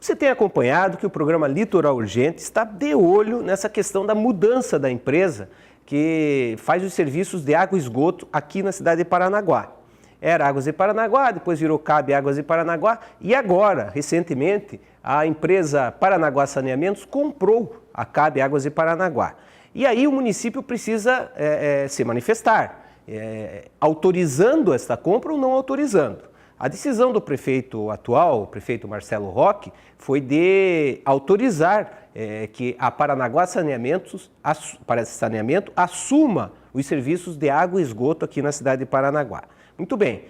Você tem acompanhado que o programa Litoral Urgente está de olho nessa questão da mudança da empresa que faz os serviços de água e esgoto aqui na cidade de Paranaguá. Era Águas de Paranaguá, depois virou CAB Águas de Paranaguá e agora, recentemente, a empresa Paranaguá Saneamentos comprou a CAB Águas de Paranaguá. E aí o município precisa se manifestar, autorizando esta compra ou não autorizando. A decisão do prefeito atual, o prefeito Marcelo Roque, foi de autorizar que a Paranaguá Saneamento assuma os serviços de água e esgoto aqui na cidade de Paranaguá. Muito bem,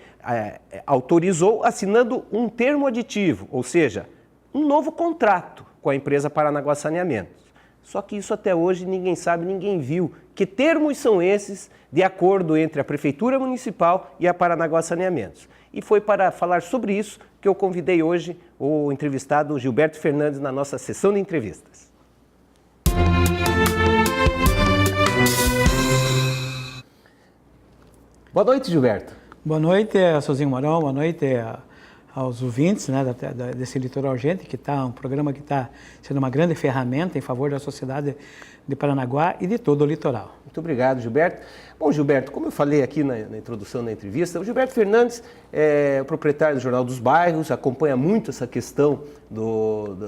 autorizou assinando um termo aditivo, ou seja, um novo contrato com a empresa Paranaguá Saneamentos. Só que isso até hoje ninguém sabe, ninguém viu. Que termos são esses de acordo entre a Prefeitura Municipal e a Paranaguá Saneamentos? E foi para falar sobre isso que eu convidei hoje o entrevistado Gilberto Fernandes na nossa sessão de entrevistas. Boa noite, Gilberto. Boa noite, Sozinho Marão, boa noite aos ouvintes, né, desse Litoral Urgente, que está um programa que está sendo uma grande ferramenta em favor da sociedade de Paranaguá e de todo o litoral. Muito obrigado, Gilberto. Bom, Gilberto, como eu falei aqui na introdução da entrevista, o Gilberto Fernandes é o proprietário do Jornal dos Bairros, acompanha muito essa questão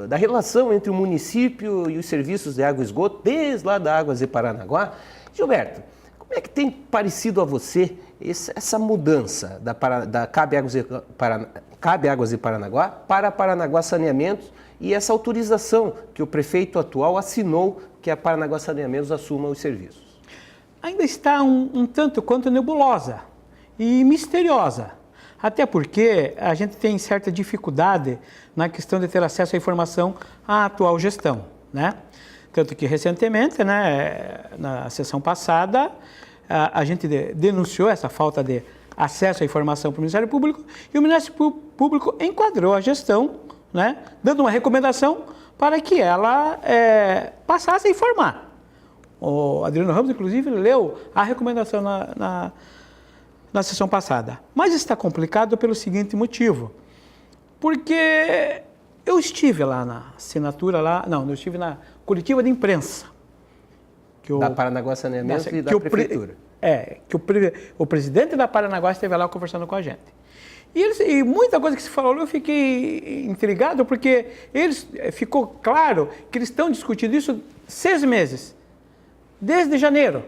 da relação entre o município e os serviços de água e esgoto, desde lá da Águas de Paranaguá. Gilberto, como é que tem parecido a você essa mudança da CAB Águas de Paranaguá para Paranaguá Saneamentos e essa autorização que o prefeito atual assinou que a Paranaguá Saneamentos assuma os serviços? Ainda está um tanto quanto nebulosa e misteriosa, até porque a gente tem certa dificuldade na questão de ter acesso à informação à atual gestão, né? Tanto que recentemente, né, na sessão passada, a gente denunciou essa falta de acesso à informação para o Ministério Público e o Ministério Público enquadrou a gestão, né, dando uma recomendação para que ela passasse a informar. O Adriano Ramos, inclusive, leu a recomendação na sessão passada. Mas está complicado pelo seguinte motivo, porque eu estive lá na assinatura, eu estive na coletiva de imprensa. Da Paranaguá Saneamentos e da Prefeitura. Que o presidente da Paranaguá esteve lá conversando com a gente. E muita coisa que se falou, eu fiquei intrigado, porque ficou claro que eles estão discutindo isso 6 meses, desde janeiro.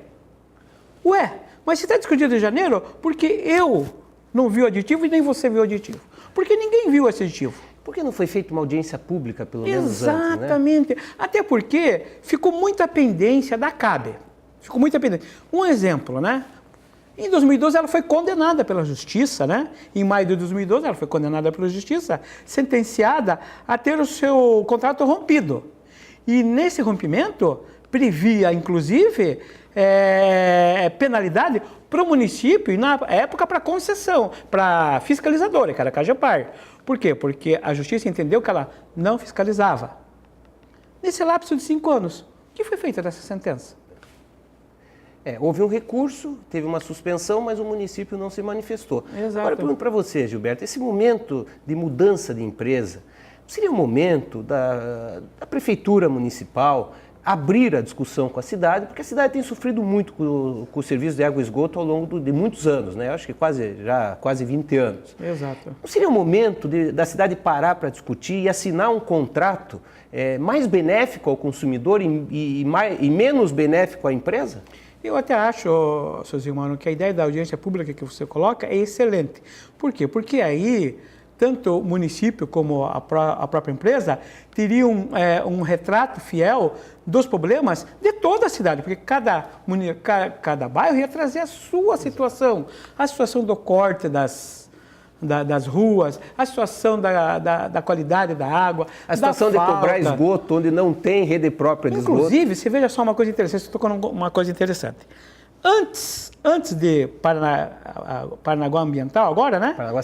Ué, mas se está discutindo em janeiro, porque eu não vi o aditivo e nem você viu o aditivo? Porque ninguém viu esse aditivo. Por que não foi feita uma audiência pública, pelo menos antes, né? Exatamente. Até porque ficou muita pendência da CAB. Ficou muita pendência. Um exemplo, né? Em 2012 ela foi condenada pela Justiça, né? Em maio de 2012 ela foi condenada pela Justiça, sentenciada a ter o seu contrato rompido. E nesse rompimento previa, inclusive, penalidade para o município e, na época, para concessão, para fiscalizadora, que era a Cagepar. Por quê? Porque a Justiça entendeu que ela não fiscalizava. Nesse lapso de 5 anos, o que foi feito dessa sentença? Houve um recurso, teve uma suspensão, mas o município não se manifestou. Exato. Agora, pergunto para você, Gilberto, esse momento de mudança de empresa, seria o momento da Prefeitura Municipal abrir a discussão com a cidade, porque a cidade tem sofrido muito com o serviço de água e esgoto ao longo de muitos anos, né? Eu acho que quase 20 anos. Exato. Não seria o momento da cidade parar para discutir e assinar um contrato mais benéfico ao consumidor e menos benéfico à empresa? Eu até acho, seu Zilmano, que a ideia da audiência pública que você coloca é excelente. Por quê? Porque aí tanto o município como a própria empresa teriam um retrato fiel dos problemas de toda a cidade, porque cada bairro ia trazer a sua situação, a situação do corte das ruas, a situação da qualidade da água, a situação de cobrar esgoto onde não tem rede própria de esgoto. Inclusive, você veja só uma coisa interessante, você tocou numa coisa interessante. Antes de Paranaguá Ambiental, agora, né? Paranaguá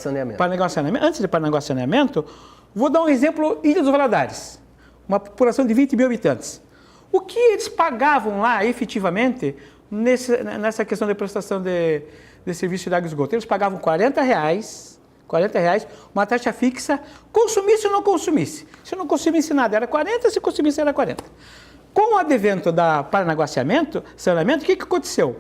Saneamento. Antes de Paranaguá Saneamento, vou dar um exemplo, Ilha dos Valadares, uma população de 20 mil habitantes. O que eles pagavam lá, efetivamente, nessa questão de prestação de serviço de água e esgoto? Eles pagavam R$40 R$40, uma taxa fixa, consumisse ou não consumisse. Se não consumisse nada, era 40, se consumisse, era 40. Com o advento da Paranaguá Saneamento, o que aconteceu?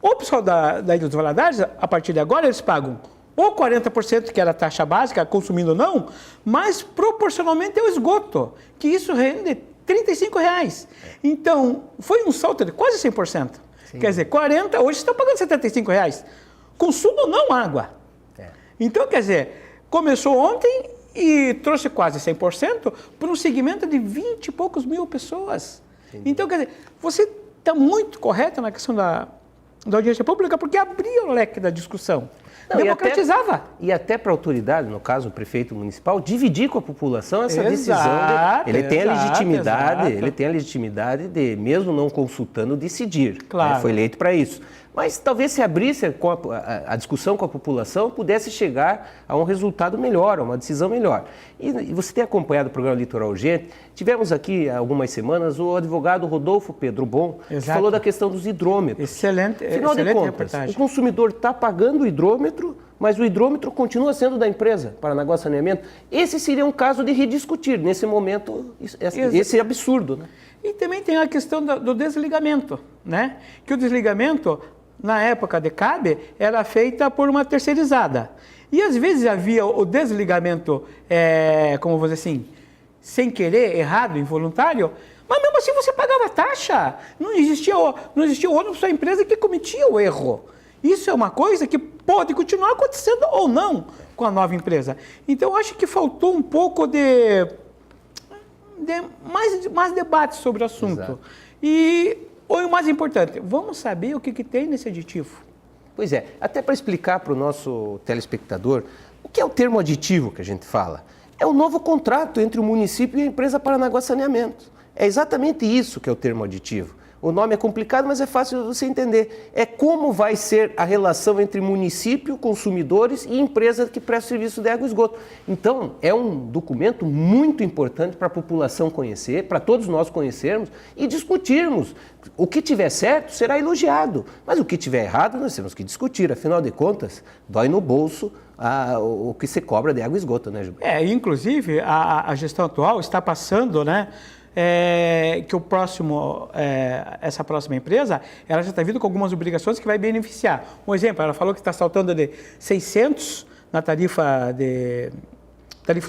O pessoal da Ilha dos Valadares, a partir de agora, eles pagam ou 40%, que era a taxa básica, consumindo ou não, mas proporcionalmente ao esgoto, que isso rende R$35. Então, foi um salto de quase 100%. Sim. Quer dizer, 40, hoje estão pagando R$75. Consumo não água. Então, quer dizer, começou ontem e trouxe quase 100% para um segmento de 20 e poucos mil pessoas. Entendi. Então, quer dizer, você está muito correto na questão da audiência pública, porque abria o leque da discussão. Não, democratizava. E até para a autoridade, no caso o prefeito municipal, dividir com a população essa decisão. Ele tem a legitimidade de, mesmo não consultando, decidir. Claro. Foi eleito para isso. Mas talvez se abrisse a discussão com a população, pudesse chegar a um resultado melhor, a uma decisão melhor. E você tem acompanhado o programa Litoral Urgente. Tivemos aqui há algumas semanas o advogado Rodolfo Pedro Bom, que falou da questão dos hidrômetros. Excelente, Afinal de contas, reportagem. O consumidor está pagando o hidrômetro, mas o hidrômetro continua sendo da empresa, Paranaguá Saneamento. Esse seria um caso de rediscutir, nesse momento, esse absurdo. Né? E também tem a questão do desligamento, né? Que o desligamento, na época de CAB, era feita por uma terceirizada. E às vezes havia o desligamento, como vou dizer assim, sem querer, errado, involuntário, mas mesmo assim você pagava taxa. Não existia ônibus da empresa que cometia o erro. Isso é uma coisa que pode continuar acontecendo ou não com a nova empresa. Então, eu acho que faltou um pouco de mais debate sobre o assunto. Exato. E o mais importante, vamos saber o que tem nesse aditivo. Pois é, até para explicar para o nosso telespectador, o que é o termo aditivo que a gente fala? É um novo contrato entre o município e a empresa Paranaguá Saneamento. É exatamente isso que é o termo aditivo. O nome é complicado, mas é fácil você entender. É como vai ser a relação entre município, consumidores e empresa que presta serviço de água e esgoto. Então, é um documento muito importante para a população conhecer, para todos nós conhecermos e discutirmos. O que tiver certo será elogiado, mas o que tiver errado nós temos que discutir. Afinal de contas, dói no bolso o que se cobra de água e esgoto, né, Gilberto? Inclusive, a gestão atual está passando, né? Que essa próxima empresa, ela já está vindo com algumas obrigações que vai beneficiar. Um exemplo, ela falou que está saltando de 600 na tarifa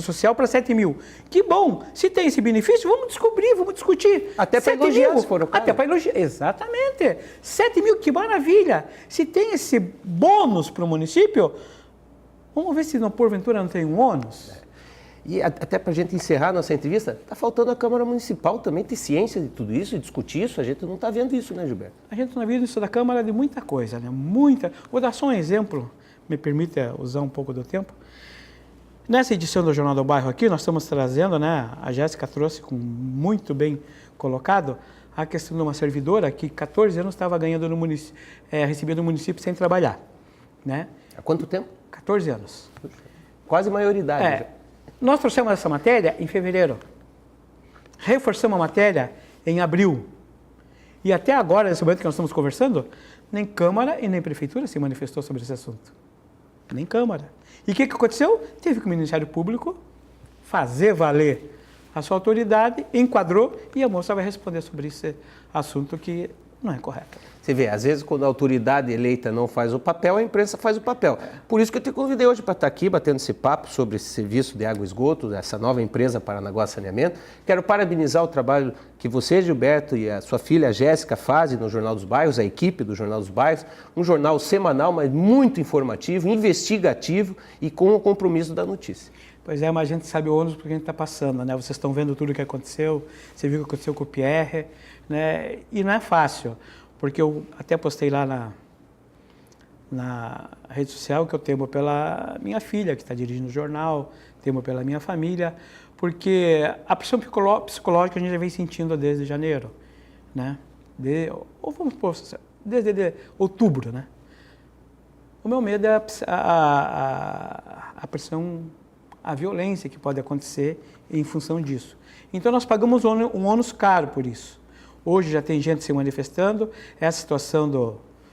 social para 7 mil. Que bom! Se tem esse benefício, vamos descobrir, vamos discutir. Até para elogiar, se for o caso. Até para elogiar, exatamente. 7 mil, que maravilha! Se tem esse bônus para o município, vamos ver se porventura não tem um ônus. E até para a gente encerrar nossa entrevista, está faltando a Câmara Municipal também ter ciência de tudo isso, discutir isso. A gente não está vendo isso, né, Gilberto? A gente não está vendo isso da Câmara de muita coisa, né? Muita. Vou dar só um exemplo, me permite usar um pouco do tempo. Nessa edição do Jornal do Bairro aqui, nós estamos trazendo, né, a Jéssica trouxe muito bem colocado, a questão de uma servidora que 14 anos estava ganhando no município, recebendo no município sem trabalhar, né? Há quanto tempo? 14 anos. Quase maioridade. Nós trouxemos essa matéria em fevereiro, reforçamos a matéria em abril, e até agora, nesse momento que nós estamos conversando, nem Câmara e nem Prefeitura se manifestou sobre esse assunto. Nem Câmara. E o que aconteceu? Teve que o Ministério Público fazer valer a sua autoridade, enquadrou, e a moça vai responder sobre esse assunto que não é correto. Você vê, às vezes quando a autoridade eleita não faz o papel, a imprensa faz o papel. Por isso que eu te convidei hoje para estar aqui batendo esse papo sobre esse serviço de água e esgoto, dessa nova empresa Paranaguá Saneamento. Quero parabenizar o trabalho que você, Gilberto, e a sua filha Jéssica fazem no Jornal dos Bairros, a equipe do Jornal dos Bairros, um jornal semanal, mas muito informativo, investigativo e com o compromisso da notícia. Pois é, mas a gente sabe o ônus porque a gente está passando, né? Vocês estão vendo tudo o que aconteceu, você viu o que aconteceu com o Pierre, né? E não é fácil, porque eu até postei lá na rede social que eu temo pela minha filha, que está dirigindo o jornal, temo pela minha família, porque a pressão psicológica a gente já vem sentindo desde janeiro, né? Desde outubro, né? O meu medo é a pressão, a violência que pode acontecer em função disso. Então nós pagamos um ônus caro por isso. Hoje já tem gente se manifestando, essa situação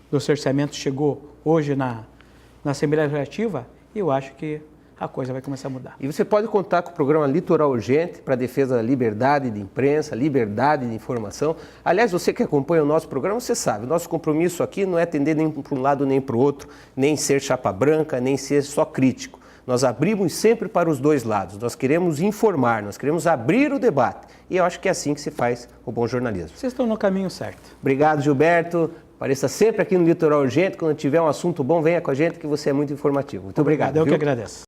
do cerceamento chegou hoje na Assembleia Legislativa e eu acho que a coisa vai começar a mudar. E você pode contar com o programa Litoral Urgente para a defesa da liberdade de imprensa, liberdade de informação. Aliás, você que acompanha o nosso programa, você sabe, o nosso compromisso aqui não é tender nem para um lado nem para o outro, nem ser chapa branca, nem ser só crítico. Nós abrimos sempre para os dois lados, nós queremos informar, nós queremos abrir o debate. E eu acho que é assim que se faz o bom jornalismo. Vocês estão no caminho certo. Obrigado, Gilberto. Apareça sempre aqui no Litoral Urgente. Quando tiver um assunto bom, venha com a gente, que você é muito informativo. Muito obrigado. Eu viu? que agradeço.